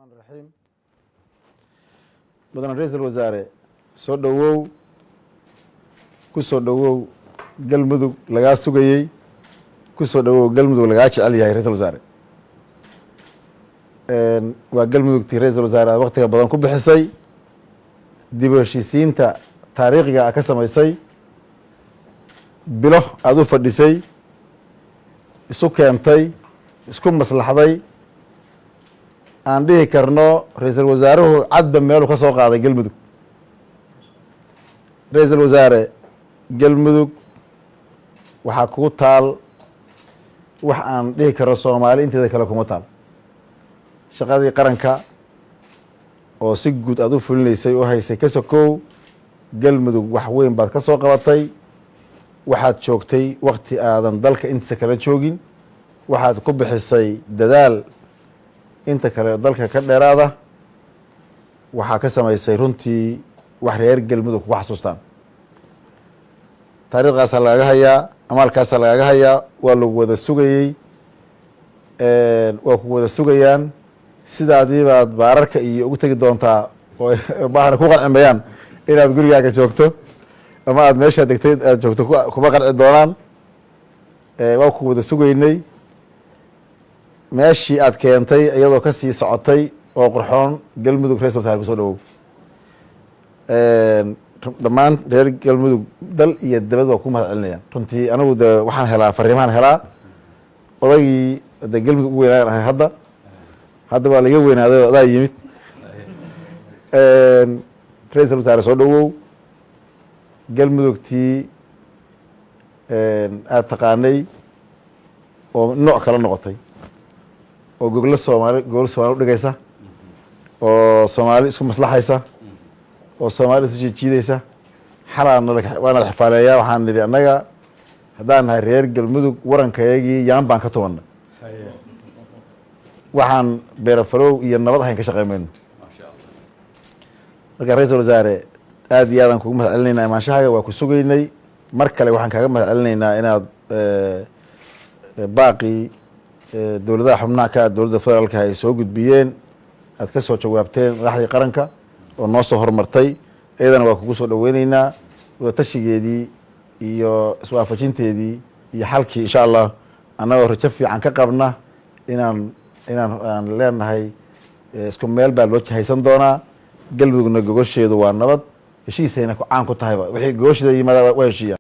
الرحمن الرحيم مدن رئيس الوزراء soo dhawow ku soo dhawow galmudug laga sugayay ku soo dhawow galmudug laga jecel yahay ra'iisul wasaare waa galmudugtii ra'iisul wasaare waqtiga badan ku bixisay dib u heshiisiinta taariikhiga ka samaysay bilo aad u fadhisay isu keentay isku maslaxday aan dhihi karno ra'iisul wasaaruhu cadba meelu ka soo qaaday galmudug ra'iisul wasaare galmudug waxaa kugu taal wax aan dhihi karno soomaali inteeda kale kuma taal shaqadii qaranka oo si guud aad u fulinaysay oo haysay ka sokow galmudug wax weyn baad ka soo qabatay waxaad joogtay wakti aadan dalka intiisa kala joogin waxaad ku bixisay dadaal inta kale dalka ka dheeraada waxaa ka samaysay runtii wax reer galmudug kuga xasuustaan taariikhdaasaa lagaga hayaa amaalkaasaa lagaga hayaa waa lagu wada sugayey waa ku wada sugayaan sidaadii baad baararka iyo ugu tegi doontaa oo baahna ku qancimayaan inaad gurigaaga joogto ama aad meeshaa degtay aad joogto kuma qanci doonaan waa ku wada sugaynay meeshii aad keentay iyadoo ka sii socotay oo qurxoon galmudug ra'iisul wasaare kusoo dhawow dhammaan reer galmudug dal iyo dabad waa ku mahad celinayaan runtii anigu de waxaan helaa fariimahan helaa odaygii de galmudug ugu weynaayan ahay hadda waa laga weynaaday oo adaa yimid ra'iisul wasaare soo dhawow galmudugtii aad taqaanay oo nooc kala noqotay oo gogol soomaali udhigaysa oo soomaali isku maslaxaysa oo soomaali isu jiidaysa waana la xifaaleeyaa waxaan nidhi annaga haddaan nahay reer galmudug warankayagii yaan baan ka tumanay waxaan beerafalow iyo nabad ahayn ka shaqeymayno marka ra'iisul wasaare aad iyo aadaan kugu mahad celinaynaa imaanshahaga waa ku sugaynay mar kale waxaan kaaga mahad celinaynaa inaad baaqii dowladaha xubnaha ka dowladda federaalka ay soo gudbiyeen aad ka soo jawaabteen madaxdii qaranka oo noo soo horumartay iyadana waa kugu soo dhaweyneynaa wadatashigeedii iyo iswaafajinteedii iyo xalkii insha allah annagoo rajo fiican ka qabna inaan leenahay isku meel baa loo jahaysan doonaa galmudugna gogosheedu waa nabad heshiisayna caan ku tahayba wixii gogosheeda yimaada waa heshiiya